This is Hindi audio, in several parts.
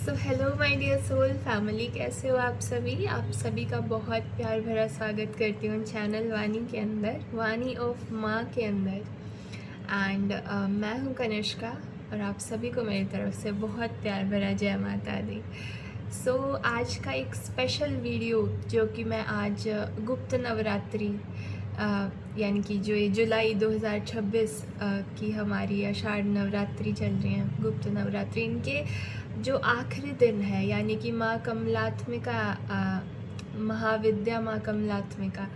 So hello my dear soul family, कैसे हो आप सभी। आप सभी का बहुत प्यार भरा स्वागत करती हूँ चैनल वानी के अंदर, वानी ऑफ माँ के अंदर। एंड मैं हूँ कनिष्का और आप सभी को मेरी तरफ से बहुत प्यार भरा जय माता दी। सो आज का एक स्पेशल वीडियो जो कि मैं आज गुप्त नवरात्रि यानी कि जो ये जुलाई 2026 की हमारी आषाढ़ नवरात्रि चल रही हैं, गुप्त नवरात्रि, इनके जो आखिरी दिन है यानी कि माँ कमलात्मिका, महाविद्या माँ कमलात्मिका,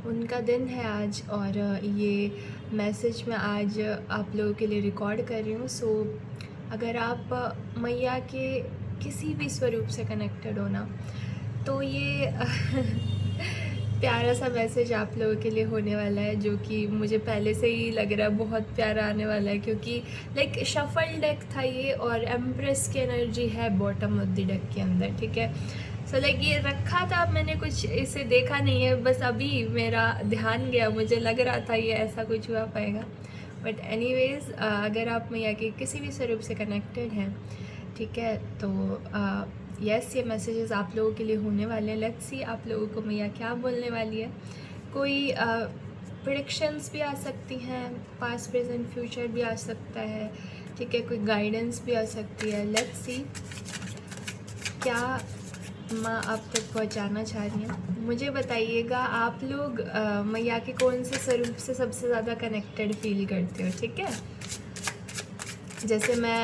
उनका दिन है आज। और ये मैसेज मैं आज आप लोगों के लिए रिकॉर्ड कर रही हूँ। सो अगर आप मैया के किसी भी स्वरूप से कनेक्टेड हो ना, तो ये प्यारा सा मैसेज आप लोगों के लिए होने वाला है, जो कि मुझे पहले से ही लग रहा है बहुत प्यारा आने वाला है, क्योंकि लाइक शफल डेक था ये और एम्प्रेस की एनर्जी है बॉटम ऑफ द डेक के अंदर, ठीक है। सो लाइक ये रखा था, मैंने कुछ इसे देखा नहीं है, बस अभी मेरा ध्यान गया, मुझे लग रहा था ये ऐसा कुछ हुआ पाएगा। बट एनीवेज, अगर आप मैया के किसी भी स्वरूप से कनेक्टेड हैं, ठीक है, तो यस, ये मैसेजेस आप लोगों के लिए होने वाले हैं। लेट्स सी आप लोगों को मैया क्या बोलने वाली है। कोई प्रेडिक्शंस भी आ सकती हैं, पास्ट प्रेजेंट फ्यूचर भी आ सकता है, ठीक है, कोई गाइडेंस भी आ सकती है। लेट्स सी क्या माँ आप तक पहुँचाना चाह रही हैं। मुझे बताइएगा आप लोग मैया के कौन से स्वरूप से सबसे ज़्यादा कनेक्टेड फील करते हो, ठीक है। जैसे मैं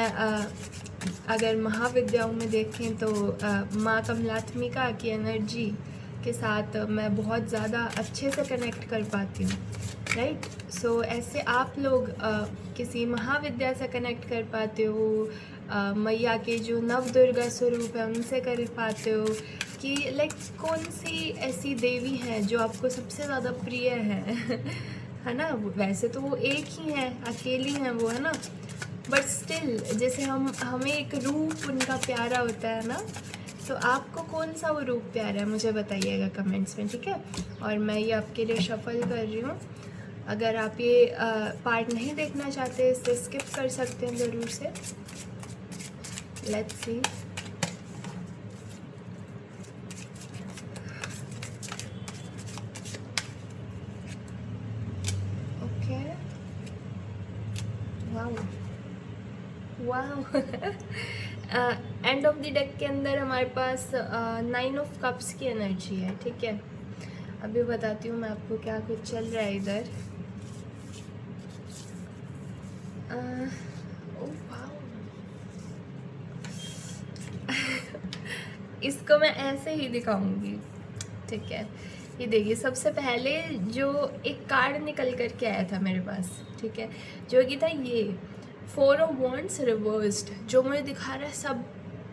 अगर महाविद्याओं में देखें तो माँ कमलात्मिका की एनर्जी के साथ मैं बहुत ज़्यादा अच्छे से कनेक्ट कर पाती हूँ, राइट। सो ऐसे आप लोग किसी महाविद्या से कनेक्ट कर पाते हो, मैया के जो नव दुर्गा स्वरूप है उनसे कर पाते हो, कि लाइक कौन सी ऐसी देवी हैं जो आपको सबसे ज़्यादा प्रिय है है ना। वैसे तो वो एक ही हैं, अकेली हैं वो, है ना, बट स्टिल जैसे हमें एक रूप उनका प्यारा होता है ना, तो आपको कौन सा वो रूप प्यारा है मुझे बताइएगा कमेंट्स में, ठीक है। और मैं ये आपके लिए शफल कर रही हूँ। अगर आप ये पार्ट नहीं देखना चाहते, इससे स्किप कर सकते हैं ज़रूर से। Let's see. Okay, wow wow end of the deck के अंदर हमारे पास 9 ऑफ कप्स की एनर्जी है, ठीक है। अभी बताती हूँ मैं आपको क्या कुछ चल रहा है इधर। ओह वाओ इसको मैं ऐसे ही दिखाऊंगी, ठीक है। ये देखिए, सबसे पहले जो एक कार्ड निकल कर के आया था मेरे पास, ठीक है, जो कि था ये 4 ऑफ वॉन्ड्स रिवर्स्ड, जो मुझे दिखा रहा है सब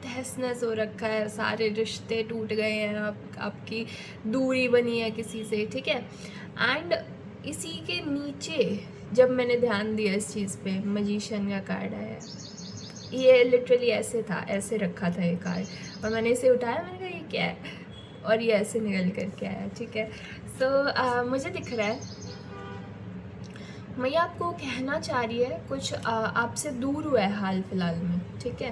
तहस नहस हो रखा है, सारे रिश्ते टूट गए हैं, आपकी दूरी बनी है किसी से, ठीक है। एंड इसी के नीचे जब मैंने ध्यान दिया इस चीज़ पे, मजीशियन का कार्ड आया। ये लिटरली ऐसे था, ऐसे रखा था ये कार्ड, और मैंने इसे उठाया, मैंने कहा ये क्या है, और ये ऐसे निकल करके आया, ठीक है। सो मुझे दिख रहा है मैया आपको कहना चाह रही है कुछ आपसे दूर हुआ है हाल फिलहाल में, ठीक है।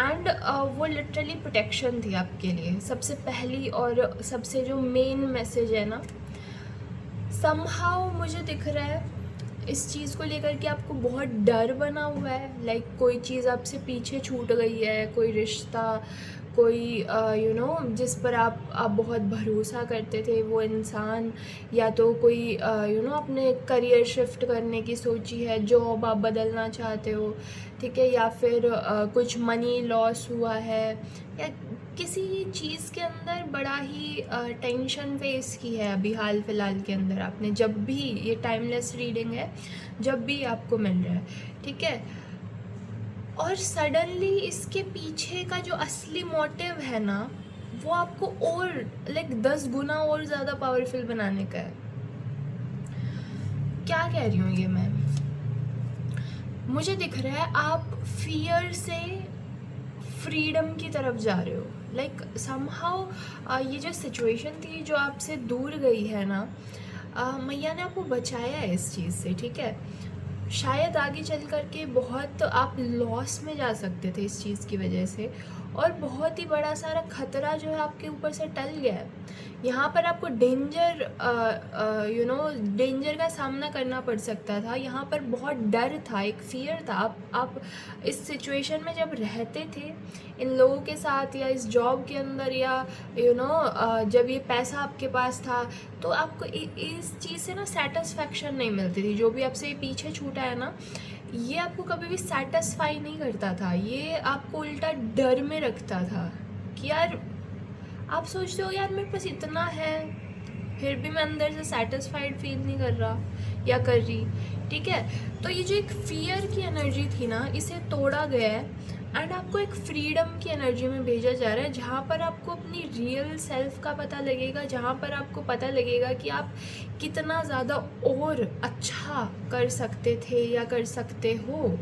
एंड वो लिटरली प्रोटेक्शन थी आपके लिए, सबसे पहली और सबसे जो मेन मैसेज है ना। समहाउ मुझे दिख रहा है इस चीज़ को लेकर के आपको बहुत डर बना हुआ है, लाइक कोई चीज़ आपसे पीछे छूट गई है, कोई रिश्ता, कोई जिस पर आप बहुत भरोसा करते थे वो इंसान, या तो कोई अपने करियर शिफ्ट करने की सोची है, जॉब आप बदलना चाहते हो, ठीक है, या फिर कुछ मनी लॉस हुआ है, या किसी चीज़ के अंदर बड़ा ही टेंशन फेस की है अभी हाल फिलहाल के अंदर आपने, जब भी ये टाइमलेस रीडिंग है, जब भी आपको मिल रहा है, ठीक है। और सडनली इसके पीछे का जो असली मोटिव है ना, वो आपको और लाइक 10 गुना और ज़्यादा पावरफुल बनाने का है। क्या कह रही हूँ ये मैं, मुझे दिख रहा है आप फियर से फ्रीडम की तरफ जा रहे हो, लाइक समहाउ ये जो सिचुएशन थी जो आपसे दूर गई है ना, मैया ने आपको बचाया है इस चीज़ से, ठीक है। शायद आगे चल कर के बहुत आप लॉस में जा सकते थे इस चीज़ की वजह से, और बहुत ही बड़ा सारा खतरा जो है आपके ऊपर से टल गया है। यहाँ पर आपको डेंजर का सामना करना पड़ सकता था। यहाँ पर बहुत डर था, एक फियर था। आप इस सिचुएशन में जब रहते थे इन लोगों के साथ, या इस जॉब के अंदर, या जब ये पैसा आपके पास था, तो आपको इस चीज़ से ना सेटिस्फैक्शन नहीं मिलती थी। जो भी आपसे ये पीछे छूटा है ना, ये आपको कभी भी सेटिस्फाई नहीं करता था। ये आपको उल्टा डर में रखता था कि यार, आप सोचते हो यार मेरे पास इतना है, फिर भी मैं अंदर से सेटिस्फाइड फील नहीं कर रहा या कर रही। ठीक है, तो ये जो एक फियर की एनर्जी थी ना, इसे तोड़ा गया है एंड आपको एक फ्रीडम की एनर्जी में भेजा जा रहा है, जहाँ पर आपको अपनी रियल सेल्फ का पता लगेगा, जहाँ पर आपको पता लगेगा कि आप कितना ज़्यादा और अच्छा कर सकते थे या कर सकते हो।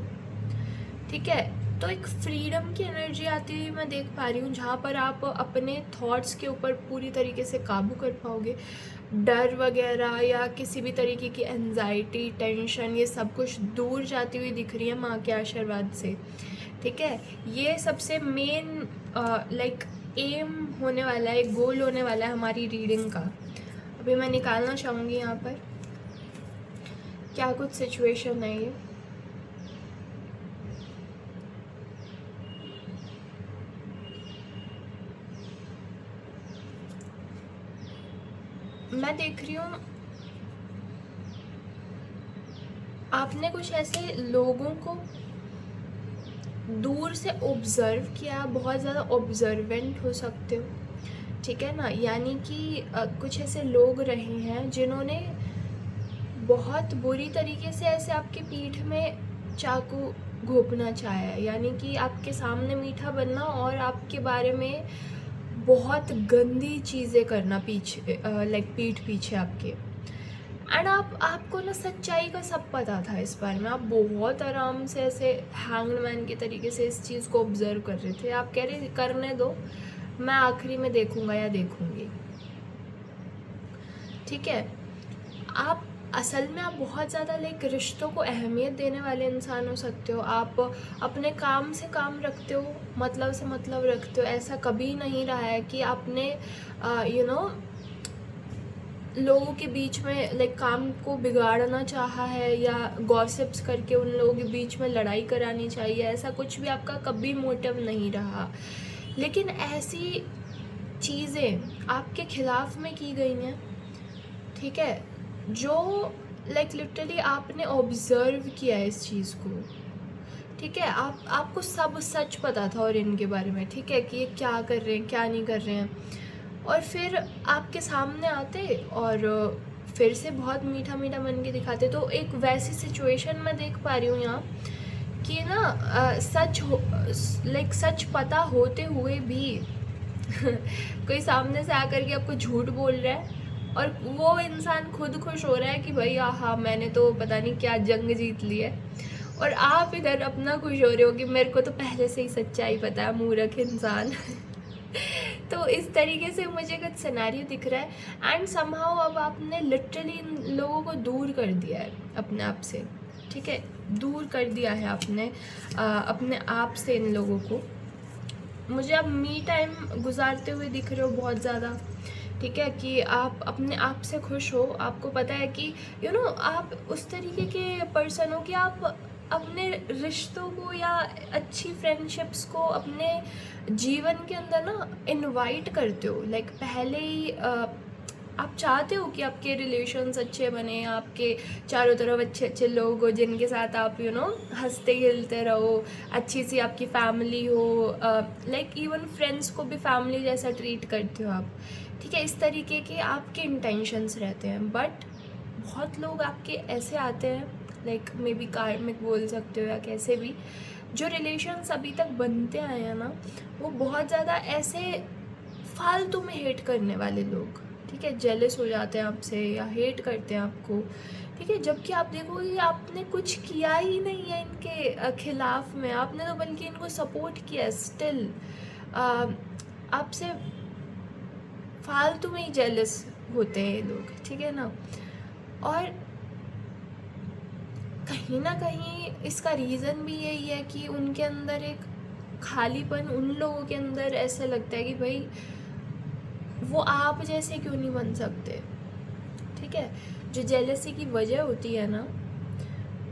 ठीक है, तो एक फ्रीडम की एनर्जी आती हुई मैं देख पा रही हूँ, जहाँ पर आप अपने थॉट्स के ऊपर पूरी तरीके से काबू कर पाओगे। डर वगैरह या किसी भी तरीके की एंजाइटी, टेंशन, ये सब कुछ दूर जाती हुई दिख रही है माँ के आशीर्वाद से। ठीक है, ये सबसे मेन एम होने वाला है, गोल होने वाला है हमारी रीडिंग का। अभी मैं निकालना चाहूँगी यहाँ पर क्या कुछ सिचुएशन है ये। मैं देख रही हूँ आपने कुछ ऐसे लोगों को दूर से ऑब्ज़र्व किया, बहुत ज़्यादा ऑब्जर्वेंट हो सकते हो। ठीक है ना, यानी कि कुछ ऐसे लोग रहे हैं जिन्होंने बहुत बुरी तरीके से ऐसे आपकी पीठ में चाकू घोंपना चाहा है, यानी कि आपके सामने मीठा बनना और आपके बारे में बहुत गंदी चीज़ें करना पीछे, पीठ पीछे आपके। एंड आपको ना सच्चाई का सब पता था इस बारे में। आप बहुत आराम से ऐसे हैंग्ड मैन के तरीके से इस चीज़ को ऑब्जर्व कर रहे थे। आप कह रहे करने दो, मैं आखिरी में देखूंगा या देखूंगी। ठीक है, आप असल में आप बहुत ज़्यादा रिश्तों को अहमियत देने वाले इंसान हो सकते हो। आप अपने काम से काम रखते हो, मतलब से मतलब रखते हो। ऐसा कभी नहीं रहा है कि आपने लोगों के बीच में काम को बिगाड़ना चाहा है या गॉसिप्स करके उन लोगों के बीच में लड़ाई करानी चाहिए। ऐसा कुछ भी आपका कभी मोटिव नहीं रहा। लेकिन ऐसी चीज़ें आपके ख़िलाफ़ में की गई हैं, ठीक है, जो लिटरली आपने ऑब्ज़र्व किया है इस चीज़ को। ठीक है, आपको सब सच पता था और इनके बारे में, ठीक है, कि ये क्या कर रहे हैं, क्या नहीं कर रहे हैं, और फिर आपके सामने आते और फिर से बहुत मीठा मीठा बन के दिखाते। तो एक वैसी सिचुएशन मैं देख पा रही हूँ यहाँ कि ना सच पता होते हुए भी कोई सामने से आकर के आपको झूठ बोल रहा है, और वो इंसान खुद खुश हो रहा है कि भाई हाँ, मैंने तो पता नहीं क्या जंग जीत ली है, और आप इधर अपना खुश हो रहे हो कि मेरे को तो पहले से ही सच्चाई पता है, मूर्ख इंसान। तो इस तरीके से मुझे कुछ सिनेरियो दिख रहा है। एंड समहाउ अब आपने लिटरली इन लोगों को दूर कर दिया है अपने आप से। ठीक है, दूर कर दिया है आपने अपने आप से इन लोगों को। मुझे अब मी टाइम गुजारते हुए दिख रहे हो बहुत ज़्यादा। ठीक है, कि आप अपने आप से खुश हो। आपको पता है कि आप उस तरीके के पर्सन हो कि आप अपने रिश्तों को या अच्छी फ्रेंडशिप्स को अपने जीवन के अंदर ना इनवाइट करते हो। पहले ही आप चाहते हो कि आपके रिलेशन्स अच्छे बने, आपके चारों तरफ अच्छे अच्छे लोग हो जिनके साथ आप हंसते खेलते रहो, अच्छी सी आपकी फैमिली हो, इवन फ्रेंड्स को भी फैमिली जैसा ट्रीट करते हो आप। ठीक है, इस तरीके के आपके इंटेंशंस रहते हैं। बट बहुत लोग आपके ऐसे आते हैं, मे बी कार्मिक बोल सकते हो या कैसे भी, जो रिलेशन्स अभी तक बनते आए हैं ना, वो बहुत ज़्यादा ऐसे फालतू में हेट करने वाले लोग। ठीक है, जेलस हो जाते हैं आपसे या हेट करते हैं आपको। ठीक है, जबकि आप देखोगे आपने कुछ किया ही नहीं है इनके खिलाफ में, आपने तो बल्कि इनको सपोर्ट किया है। स्टिल आपसे फालतू में ही जेलस होते हैं ये लोग। ठीक है ना, और कहीं ना कहीं इसका रीज़न भी यही है कि उनके अंदर एक खालीपन, उन लोगों के अंदर ऐसा लगता है कि भाई वो आप जैसे क्यों नहीं बन सकते। ठीक है, जो जेलसी की वजह होती है ना,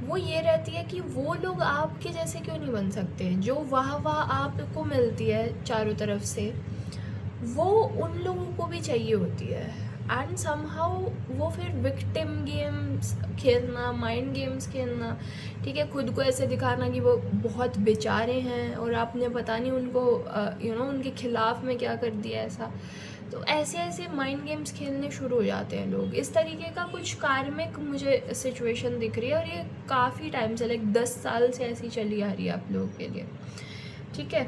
वो ये रहती है कि वो लोग आपके जैसे क्यों नहीं बन सकते। जो वाह आपको मिलती है चारों तरफ से, वो उन लोगों को भी चाहिए होती है। एंड समहाउ वो फिर विक्टिम गेम्स खेलना, माइंड गेम्स खेलना, ठीक है, खुद को ऐसे दिखाना कि वो बहुत बेचारे हैं और आपने पता नहीं उनको उनके खिलाफ में क्या कर दिया ऐसा। तो ऐसे ऐसे माइंड गेम्स खेलने शुरू हो जाते हैं लोग। इस तरीके का कुछ कार्मिक मुझे सिचुएशन दिख रही है, और ये काफ़ी टाइम से, लाइक 10 साल से ऐसी चली आ रही है आप लोगों के लिए। ठीक है,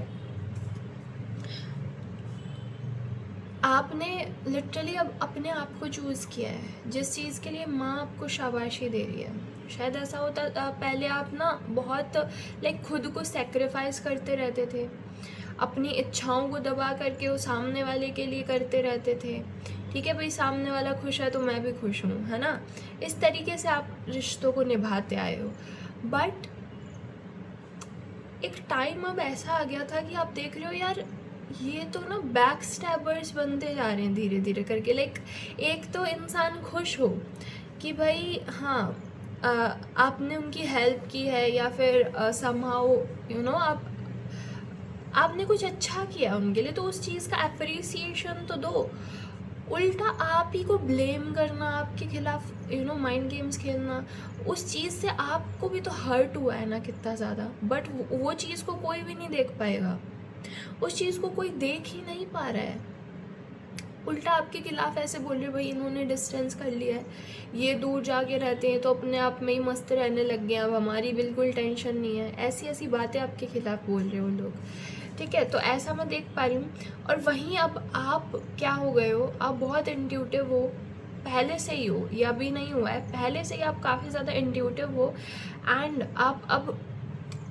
आपने लिटरली अब अपने आप को चूज़ किया है, जिस चीज़ के लिए माँ आपको शाबाशी दे रही है। शायद ऐसा होता था पहले, आप ना बहुत लाइक खुद को सेक्रीफाइस करते रहते थे, अपनी इच्छाओं को दबा करके वो सामने वाले के लिए करते रहते थे। ठीक है भाई, सामने वाला खुश है तो मैं भी खुश हूँ, है ना। इस तरीके से आप रिश्तों को निभाते आए हो। बट एक टाइम अब ऐसा आ गया था कि आप देख रहे हो यार, ये तो ना बैक स्टैबर्स बनते जा रहे हैं धीरे धीरे करके। लाइक एक तो इंसान खुश हो कि भाई हाँ, आपने उनकी हेल्प की है, या फिर समहाउ आपने कुछ अच्छा किया उनके लिए, तो उस चीज़ का अप्रिसिएशन तो दो। उल्टा आप ही को ब्लेम करना, आपके खिलाफ माइंड गेम्स खेलना, उस चीज़ से आपको भी तो हर्ट हुआ है ना कितना ज़्यादा। बट वो चीज़ को कोई भी नहीं देख पाएगा, उस चीज़ को कोई देख ही नहीं पा रहा है। उल्टा आपके खिलाफ ऐसे बोल रहे भाई इन्होंने डिस्टेंस कर लिया है, ये दूर जाके रहते हैं तो अपने आप में ही मस्त रहने लग गए, अब हमारी बिल्कुल टेंशन नहीं है। ऐसी ऐसी बातें आपके खिलाफ बोल रहे हो लोग। ठीक है, तो ऐसा मैं देख पा रही हूँ। और वहीं अब आप क्या हो गए हो, आप बहुत इंट्यूटिव हो, पहले से ही हो, या अभी नहीं हुआ है, पहले से ही आप काफ़ी ज़्यादा इंट्यूटिव हो। एंड आप अब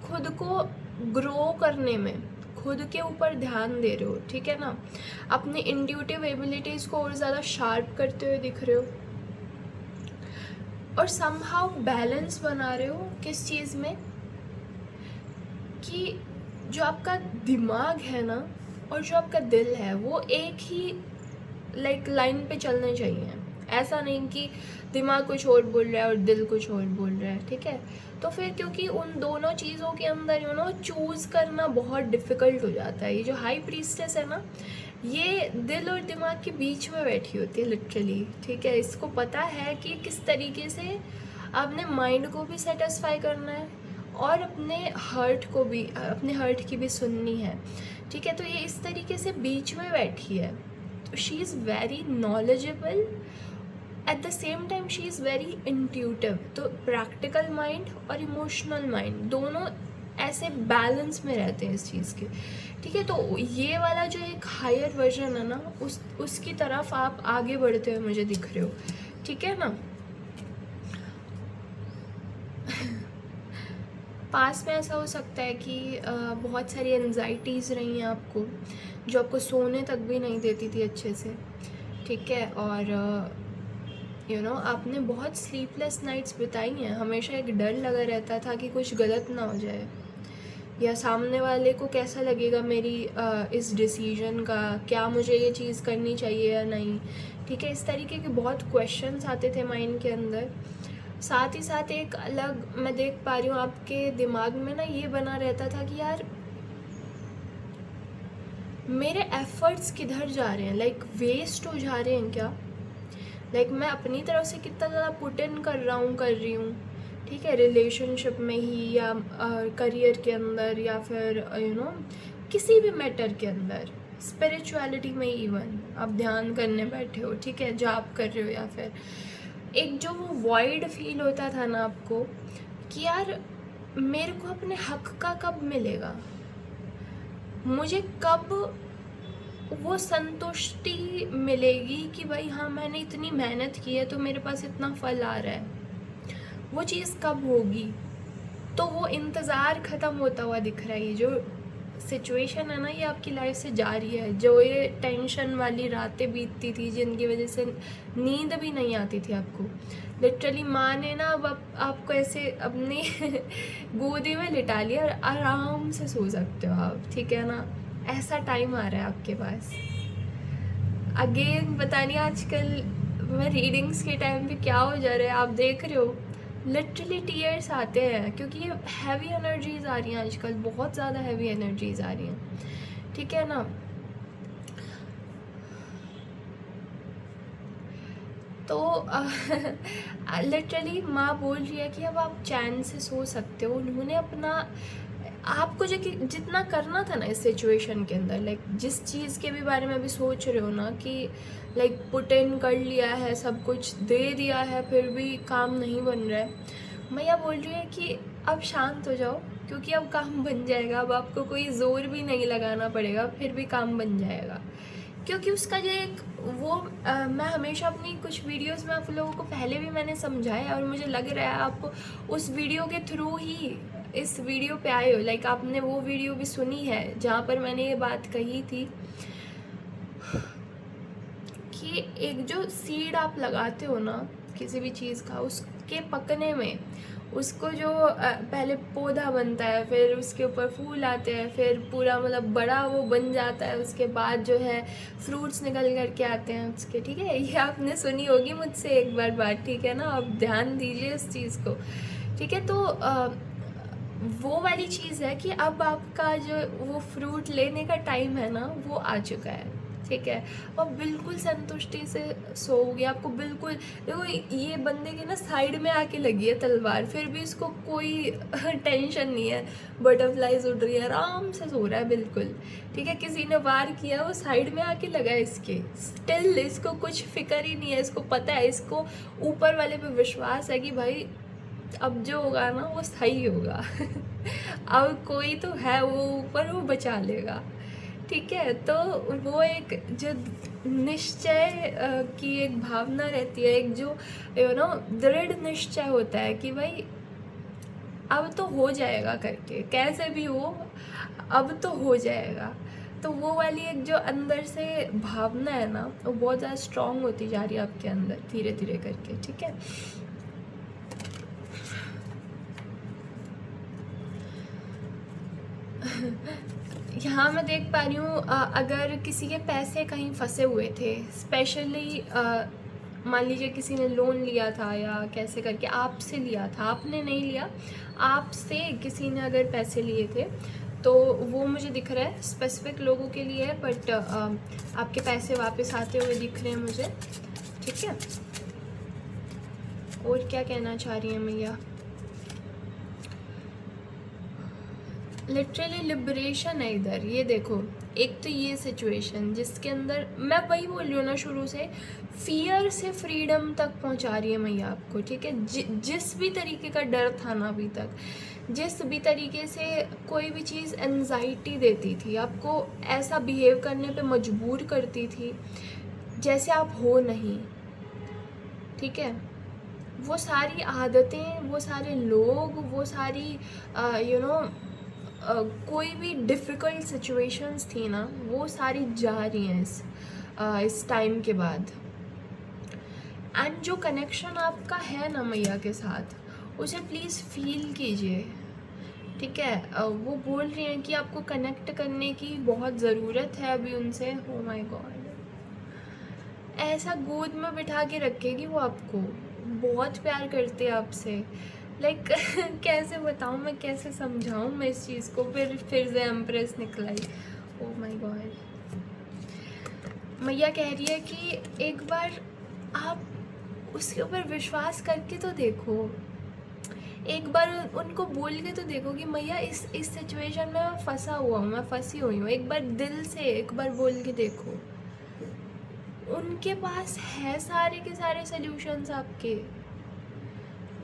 खुद को ग्रो करने में खुद के ऊपर ध्यान दे रहे हो। ठीक है ना, अपने इंट्यूटिव एबिलिटीज़ को और ज़्यादा शार्प करते हुए दिख रहे हो, और समहाउ बैलेंस बना रहे हो किस चीज़ में, कि जो आपका दिमाग है ना और जो आपका दिल है वो एक ही लाइक लाइन पे चलने चाहिए। ऐसा नहीं कि दिमाग कुछ और बोल रहा है और दिल कुछ और बोल रहा है। ठीक है, तो फिर क्योंकि उन दोनों चीज़ों के अंदर चूज़ करना बहुत डिफ़िकल्ट हो जाता है। ये जो हाई प्रीस्टेस है ना, ये दिल और दिमाग के बीच में बैठी होती है लिटरली। ठीक है, इसको पता है कि किस तरीके से आपने माइंड को भी सेटिस्फाई करना है और अपने हर्ट की भी सुननी है। ठीक है, तो ये इस तरीके से बीच में बैठी है। तो she is very knowledgeable, at the same time she is very intuitive. तो प्रैक्टिकल माइंड और इमोशनल माइंड दोनों ऐसे बैलेंस में रहते हैं इस चीज़ के। ठीक है, तो ये वाला जो एक हायर वर्जन है ना, उसकी तरफ आप आगे बढ़ते हुए मुझे दिख रहे हो। ठीक है ना, पास में ऐसा हो सकता है कि बहुत सारी एनजाइटीज़ रही हैं आपको, जो आपको सोने तक भी नहीं देती थी अच्छे से। ठीक है, और आपने बहुत स्लीपलेस नाइट्स बिताई हैं। हमेशा एक डर लगा रहता था कि कुछ गलत ना हो जाए, या सामने वाले को कैसा लगेगा मेरी इस डिसीजन का, क्या मुझे ये चीज़ करनी चाहिए या नहीं। ठीक है, इस तरीके के बहुत क्वेश्चंस आते थे माइंड के अंदर। साथ ही साथ एक अलग मैं देख पा रही हूँ आपके दिमाग में ना, ये बना रहता था कि यार मेरे एफर्ट्स किधर जा रहे हैं, लाइक वेस्ट हो जा रहे हैं क्या। लाइक मैं अपनी तरफ से कितना ज़्यादा पुट इन कर रही हूँ। ठीक है, रिलेशनशिप में ही, या करियर के अंदर, या फिर किसी भी मैटर के अंदर, स्पिरिचुअलिटी में इवन आप ध्यान करने बैठे हो, ठीक है, जाप कर रहे हो, या फिर एक जो वो वॉइड फील होता था ना आपको कि यार मेरे को अपने हक का कब मिलेगा, मुझे कब वो संतुष्टि मिलेगी कि भाई हाँ मैंने इतनी मेहनत की है तो मेरे पास इतना फल आ रहा है, वो चीज़ कब होगी। तो वो इंतज़ार ख़त्म होता हुआ दिख रहा है, ये जो सिचुएशन है ना, ये आपकी लाइफ से जा रही है। जो ये टेंशन वाली रातें बीतती थी जिनकी वजह से नींद भी नहीं आती थी आपको, लिटरली माँ ने ना अब आपको ऐसे अपनी गोदी में लिटा लिया और आराम से सो सकते हो आप, ठीक है ना। ऐसा टाइम आ रहा है आपके पास। अगेन पता नहीं आजकल मैं रीडिंग्स के टाइम पे क्या हो जा रहा है, आप देख रहे हो लिटरली टीयर्स आते हैं, क्योंकि ये हैवी एनर्जीज आ रही हैं आजकल, बहुत ज़्यादा हैवी एनर्जीज आ रही हैं, ठीक है ना। तो लिटरली माँ बोल रही है कि अब आप चैन से सो सकते हो। उन्होंने अपना आपको जो कि जितना करना था ना इस सिचुएशन के अंदर, लाइक जिस चीज़ के भी बारे में अभी सोच रहे हो ना कि लाइक पुट इन कर लिया है, सब कुछ दे दिया है, फिर भी काम नहीं बन रहा है, मैया बोल रही है कि अब शांत हो जाओ, क्योंकि अब काम बन जाएगा। अब आपको कोई ज़ोर भी नहीं लगाना पड़ेगा, फिर भी काम बन जाएगा। क्योंकि उसका जो एक वो मैं हमेशा अपनी कुछ वीडियोस में आप लोगों को पहले भी मैंने समझाया, और मुझे लग रहा है आप उस वीडियो के थ्रू ही इस वीडियो पे आए हो। लाइक आपने वो वीडियो भी सुनी है जहाँ पर मैंने ये बात कही थी कि एक जो सीड आप लगाते हो ना किसी भी चीज़ का, उसके पकने में उसको जो पहले पौधा बनता है, फिर उसके ऊपर फूल आते हैं, फिर पूरा मतलब बड़ा वो बन जाता है, उसके बाद जो है फ्रूट्स निकल कर के आते हैं उसके, ठीक है। ये आपने सुनी होगी मुझसे एक बार बात, ठीक है ना। आप ध्यान दीजिए इस चीज़ को, ठीक है। तो वो वाली चीज़ है कि अब आपका जो वो फ्रूट लेने का टाइम है ना, वो आ चुका है, ठीक है। और बिल्कुल संतुष्टि से सोओगे। आपको बिल्कुल देखो, ये बंदे के ना साइड में आके लगी है तलवार, फिर भी इसको कोई टेंशन नहीं है, बटरफ्लाइज उड़ रही है, आराम से सो रहा है बिल्कुल, ठीक है। किसी ने वार किया, वो साइड में आके लगा है इसके, स्टिल इसको कुछ फिक्र ही नहीं है। इसको पता है, इसको ऊपर वाले पे विश्वास है कि भाई अब जो होगा ना वो सही होगा। अब कोई तो है वो ऊपर, वो बचा लेगा, ठीक है। तो वो एक जो निश्चय की एक भावना रहती है, एक जो दृढ़ निश्चय होता है कि भाई अब तो हो जाएगा करके, कैसे भी हो अब तो हो जाएगा। तो वो वाली एक जो अंदर से भावना है ना, वो बहुत ज़्यादा स्ट्रांग होती जा रही है आपके अंदर धीरे धीरे करके, ठीक है। यहाँ मैं देख पा रही हूँ अगर किसी के पैसे कहीं फंसे हुए थे, स्पेशली मान लीजिए किसी ने लोन लिया था या कैसे करके आपसे लिया था, आपने नहीं लिया, आपसे किसी ने अगर पैसे लिए थे, तो वो मुझे दिख रहा है स्पेसिफिक लोगों के लिए है, बट आपके पैसे वापस आते हुए दिख रहे हैं मुझे, ठीक है। और क्या कहना चाह रही हैं मैया? लिटरली लिबरेशन है इधर, ये देखो। एक तो ये सिचुएशन जिसके अंदर मैं वही बोल रही हूँ ना, शुरू से फियर से फ्रीडम तक पहुँचा रही है मैया आपको, ठीक है। जिस भी तरीके का डर था ना अभी तक, जिस भी तरीके से कोई भी चीज़ एनजाइटी देती थी आपको, ऐसा बिहेव करने पे मजबूर करती थी जैसे आप हो नहीं, ठीक है। वो सारी आदतें, वो सारे लोग, वो सारी कोई भी डिफ़िकल्ट सिचुएशंस थी ना, वो सारी जा रही हैं इस टाइम के बाद। एंड जो कनेक्शन आपका है ना मैया के साथ, उसे प्लीज़ फील कीजिए, ठीक है। वो बोल रही हैं कि आपको कनेक्ट करने की बहुत ज़रूरत है अभी उनसे। ओ माय गॉड, ऐसा गोद में बिठा के रखेगी वो आपको, बहुत प्यार करते हैं आपसे। लाइक कैसे बताऊँ मैं, कैसे समझाऊँ मैं इस चीज़ को। फिर से एम्प्रेस निकलाई। ओ माय गॉड, मैया कह रही है कि एक बार आप उसके ऊपर विश्वास करके तो देखो, एक बार उनको बोल के तो देखो कि मैया इस सिचुएशन में मैं फंसा हुआ हूँ, मैं फंसी हुई हूँ। एक बार दिल से एक बार बोल के देखो, उनके पास है सारे के सारे सल्यूशंस आपके।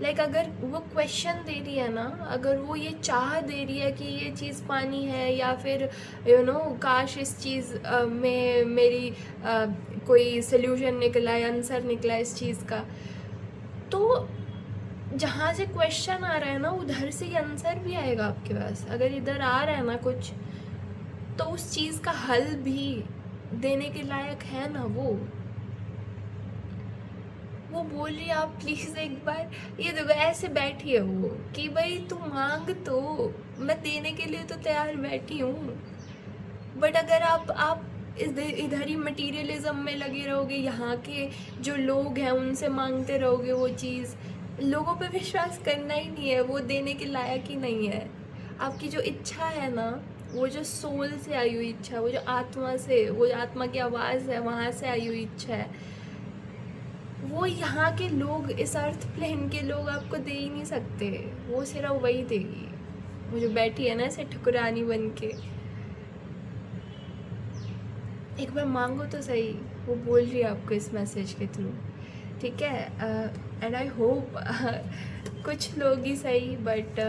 लाइक अगर वो क्वेश्चन दे रही है ना, अगर वो ये चाह दे रही है कि ये चीज़ पानी है, या फिर काश इस चीज़ में मेरी कोई सल्यूशन निकला या आंसर निकला इस चीज़ का, तो जहाँ से क्वेश्चन आ रहा है ना, उधर से ही आंसर भी आएगा आपके पास। अगर इधर आ रहा है ना कुछ, तो उस चीज़ का हल भी देने के लायक है ना वो बोल रही है आप प्लीज़ एक बार ये देखो, ऐसे बैठी है वो कि भाई तू मांग, तो मैं देने के लिए तो तैयार बैठी हूँ। बट अगर आप इधर ही मटीरियलिज्म में लगे रहोगे, यहाँ के जो लोग हैं उनसे मांगते रहोगे वो चीज़, लोगों पे विश्वास करना ही नहीं है, वो देने के लायक ही नहीं है। आपकी जो इच्छा है ना, वो जो सोल से आई हुई इच्छा, वो जो आत्मा से, वो जो आत्मा की आवाज़ है वहाँ से आई हुई इच्छा है, वो यहाँ के लोग, इस अर्थ प्लेन के लोग आपको दे ही नहीं सकते। वो सिर्फ वही देगी, वो जो बैठी है ना ऐसे ठुकरानी बन के। एक बार मांगो तो सही, वो बोल रही है आपको इस मैसेज के थ्रू, ठीक है। एंड आई होप कुछ लोग ही सही, बट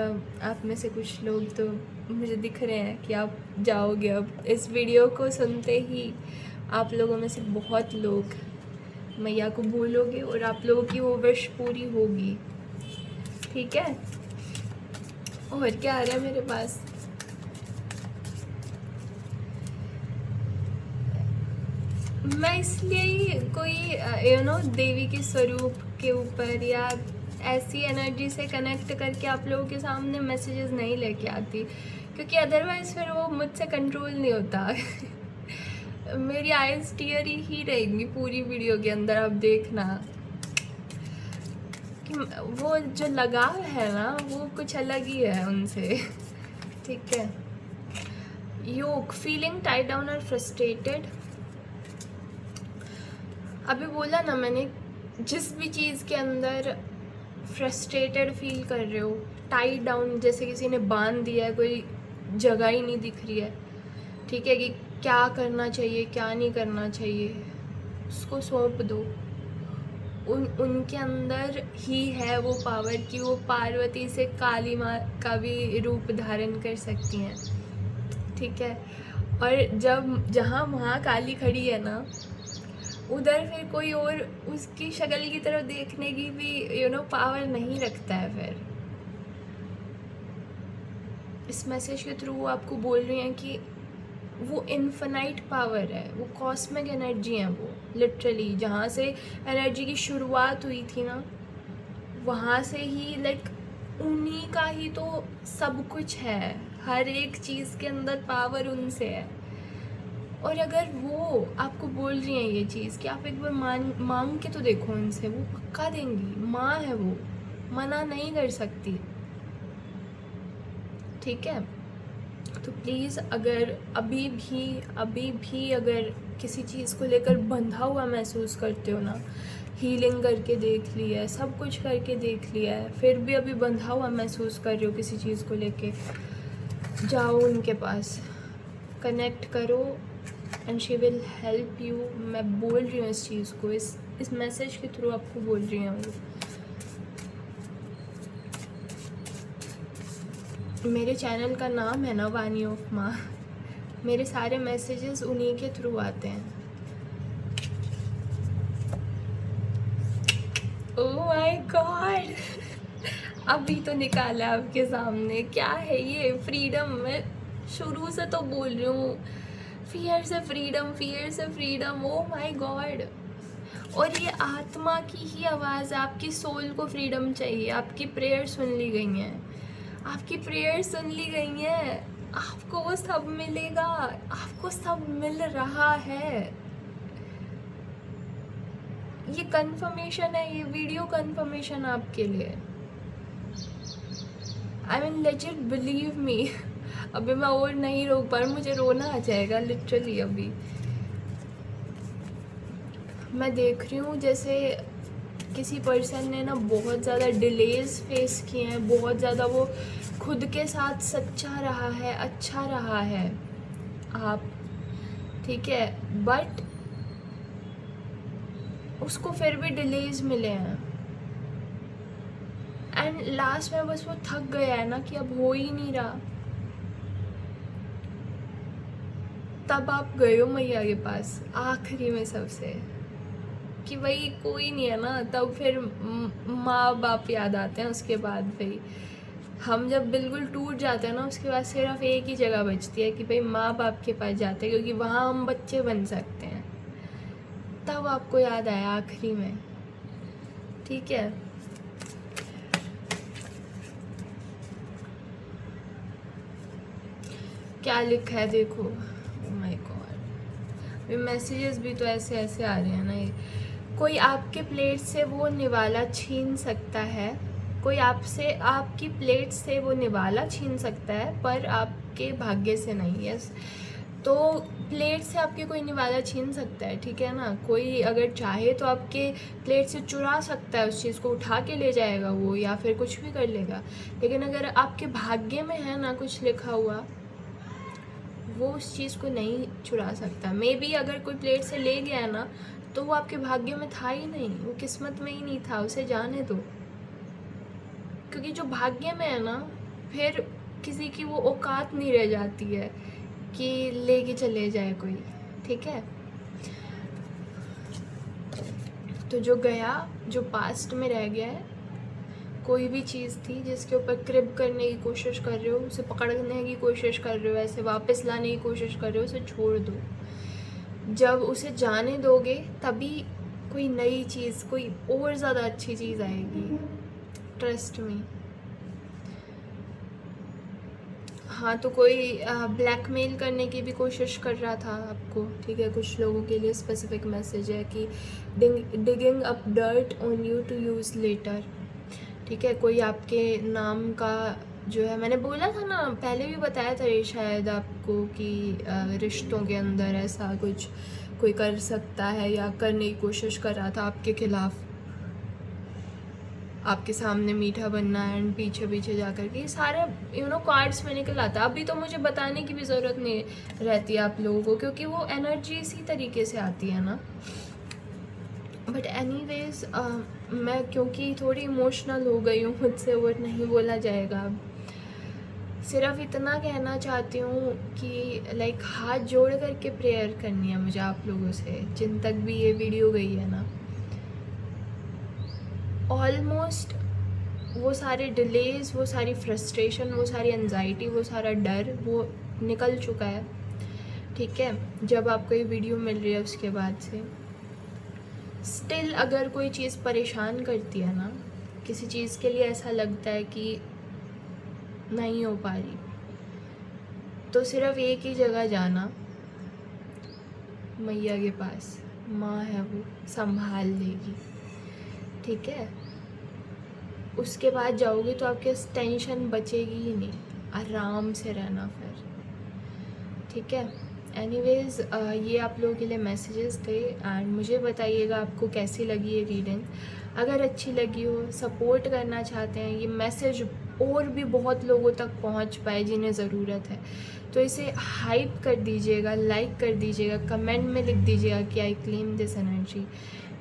आप में से कुछ लोग तो मुझे दिख रहे हैं कि आप जाओगे अब इस वीडियो को सुनते ही। आप लोगों में से बहुत लोग मैया को भूलोगे और आप लोगों की वो विश पूरी होगी, ठीक है। और क्या आ रहा है मेरे पास, मैं इसलिए ही कोई देवी के स्वरूप के ऊपर या ऐसी एनर्जी से कनेक्ट करके आप लोगों के सामने मैसेजेस नहीं लेके आती, क्योंकि अदरवाइज़ फिर वो मुझसे कंट्रोल नहीं होता। मेरी आइज़ टीयर ही रहेंगी पूरी वीडियो के अंदर, आप देखना कि वो जो लगाव है ना वो कुछ अलग ही है उनसे, ठीक है। योग, फीलिंग टाइड डाउन और फ्रस्ट्रेटेड। अभी बोला ना मैंने, जिस भी चीज़ के अंदर फ्रस्ट्रेटेड फील कर रहे हो, टाइड डाउन, जैसे किसी ने बांध दिया है, कोई जगह ही नहीं दिख रही है, ठीक है, कि क्या करना चाहिए क्या नहीं करना चाहिए, उसको सौंप दो। उनके अंदर ही है वो पावर कि वो पार्वती से काली माँ का भी रूप धारण कर सकती हैं, ठीक है। और जहाँ महाकाली खड़ी है ना, उधर फिर कोई और उसकी शक्ल की तरफ देखने की भी पावर नहीं रखता है। फिर इस मैसेज के थ्रू वो आपको बोल रही हैं कि वो इन्फिनाइट पावर है, वो कॉस्मिक एनर्जी है, वो लिटरली जहाँ से एनर्जी की शुरुआत हुई थी ना, वहाँ से ही उन्हीं का ही तो सब कुछ है, हर एक चीज़ के अंदर पावर उनसे है। और अगर वो आपको बोल रही हैं ये चीज़ कि आप एक बार मांग के तो देखो उनसे, वो पक्का देंगी, माँ है वो, मना नहीं कर सकती, ठीक है। तो प्लीज़ अगर अभी भी अगर किसी चीज़ को लेकर बंधा हुआ महसूस करते हो ना, हीलिंग करके देख लिया है, सब कुछ करके देख लिया है, फिर भी अभी बंधा हुआ महसूस कर रहे हो किसी चीज़ को लेके, जाओ उनके पास, कनेक्ट करो and she will help you. मैं बोल रही हूँ इस चीज़ को, इस मैसेज के थ्रू आपको बोल रही हूँ। मेरे चैनल का नाम है ना वानी ऑफ माँ, मेरे सारे मैसेजेस उन्हीं के थ्रू आते हैं। ओह माय गॉड, अभी तो निकाला आपके सामने, क्या है ये फ्रीडम। मैं शुरू से तो बोल रही हूँ, फियर से फ्रीडम, फियर से फ्रीडम। ओह माय गॉड, और ये आत्मा की ही आवाज़, आपकी सोल को फ्रीडम चाहिए। आपकी प्रेयर सुन ली गई हैं, आपकी प्रेयर सुन ली गई हैं, आपको वो सब मिलेगा, आपको सब मिल रहा है। ये कंफर्मेशन है, ये वीडियो कंफर्मेशन आपके लिए। I mean legit believe me, अभी मैं और नहीं रोक पा रही, मुझे रोना आ जाएगा लिटरली। अभी मैं देख रही हूँ जैसे किसी पर्सन ने ना बहुत ज़्यादा डिलेज फेस किए हैं, बहुत ज़्यादा वो खुद के साथ सच्चा रहा है, अच्छा रहा है आप, ठीक है, बट उसको फिर भी डिलेज मिले हैं। एंड लास्ट में बस वो थक गया है ना कि अब हो ही नहीं रहा, तब आप गए हो मैया के पास आखिरी में सबसे, कि भाई कोई नहीं है ना, तब फिर माँ बाप याद आते हैं उसके बाद भाई। हम जब बिल्कुल टूट जाते हैं ना, उसके बाद सिर्फ एक ही जगह बचती है कि भाई माँ बाप के पास जाते हैं, क्योंकि वहाँ हम बच्चे बन सकते हैं। तब आपको याद आया आखिरी में, ठीक है। क्या लिखा है देखो, ओह माय गॉड, ये मैसेजेस भी तो ऐसे ऐसे आ रहे हैं ना। ये कोई आपके प्लेट से वो निवाला छीन सकता है, कोई आपसे आपकी प्लेट से वो निवाला छीन सकता है, पर आपके भाग्य से नहीं। यस, तो प्लेट से आपके कोई निवाला छीन सकता है, ठीक है ना। कोई अगर चाहे तो आपके प्लेट से चुरा सकता है, उस चीज़ को उठा के ले जाएगा वो, या फिर कुछ भी कर लेगा। लेकिन अगर आपके भाग्य में है ना कुछ लिखा हुआ, वो उस चीज़ को नहीं चुरा सकता। मे बी अगर कोई प्लेट से ले गया है ना, तो वो आपके भाग्य में था ही नहीं, वो किस्मत में ही नहीं था, उसे जाने दो। क्योंकि जो भाग्य में है ना, फिर किसी की वो औकात नहीं रह जाती है कि लेके चले जाए कोई, ठीक है। तो जो गया, जो पास्ट में रह गया है, कोई भी चीज़ थी जिसके ऊपर क्रिप करने की कोशिश कर रहे हो, उसे पकड़ने की कोशिश कर रहे हो, ऐसे वापस लाने की कोशिश कर रहे हो, उसे छोड़ दो। जब उसे जाने दोगे तभी कोई नई चीज़, कोई और ज़्यादा अच्छी चीज़ आएगी, ट्रस्ट मी। हाँ, तो कोई ब्लैकमेल करने की भी कोशिश कर रहा था आपको, ठीक है। कुछ लोगों के लिए स्पेसिफिक मैसेज है कि digging up dirt on you to use later, ठीक है। कोई आपके नाम का जो है, मैंने बोला था ना, पहले भी बताया था ये शायद आपको, कि रिश्तों के अंदर ऐसा कुछ कोई कर सकता है या करने की कोशिश कर रहा था आपके खिलाफ, आपके सामने मीठा बनना एंड पीछे पीछे जा कर के, ये सारे कार्ड्स में निकल आता। अभी तो मुझे बताने की भी ज़रूरत नहीं रहती आप लोगों को, क्योंकि वो एनर्जी इसी तरीके से आती है ना। बट एनीवेज, मैं क्योंकि थोड़ी इमोशनल हो गई हूँ, मुझसे वो नहीं बोला जाएगा अब। सिर्फ इतना कहना चाहती हूँ कि लाइक हाथ जोड़ करके प्रेयर करनी है मुझे आप लोगों से, जिन तक भी ये वीडियो गई है ना। ऑलमोस्ट वो सारे डिलेज, वो सारी फ्रस्ट्रेशन, वो सारी एंजाइटी, वो सारा डर, वो निकल चुका है, ठीक है। जब आपको ये वीडियो मिल रही है उसके बाद से स्टिल अगर कोई चीज़ परेशान करती है ना, किसी चीज़ के लिए ऐसा लगता है कि नहीं हो पा रही, तो सिर्फ एक ही जगह जाना, मैया के पास। माँ है, वो संभाल लेगी, ठीक है। उसके बाद जाओगे तो आपके टेंशन बचेगी ही नहीं, आराम से रहना फिर, ठीक है। एनीवेज, ये आप लोगों के लिए मैसेजेस थे, एंड मुझे बताइएगा आपको कैसी लगी ये रीडिंग। अगर अच्छी लगी हो, सपोर्ट करना चाहते हैं, ये मैसेज और भी बहुत लोगों तक पहुंच पाए जिन्हें ज़रूरत है, तो इसे हाइप कर दीजिएगा, लाइक कर दीजिएगा, कमेंट में लिख दीजिएगा कि आई क्लेम दिस एनर्जी।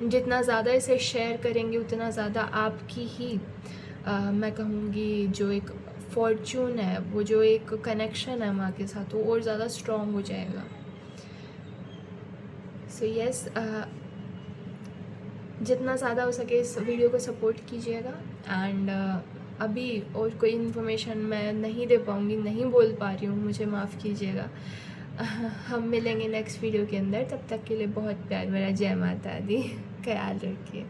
जितना ज़्यादा इसे शेयर करेंगे उतना ज़्यादा आपकी ही मैं कहूँगी जो एक फॉर्च्यून है, वो जो एक कनेक्शन है माँ के साथ, वो और ज़्यादा स्ट्रॉन्ग हो जाएगा। सो यस, जितना ज़्यादा हो सके इस वीडियो को सपोर्ट कीजिएगा। एंड अभी और कोई इन्फॉर्मेशन मैं नहीं दे पाऊँगी, नहीं बोल पा रही हूँ, मुझे माफ़ कीजिएगा। हम मिलेंगे नेक्स्ट वीडियो के अंदर, तब तक के लिए बहुत प्यार मेरा। जय माता दी, ख्याल रखिए।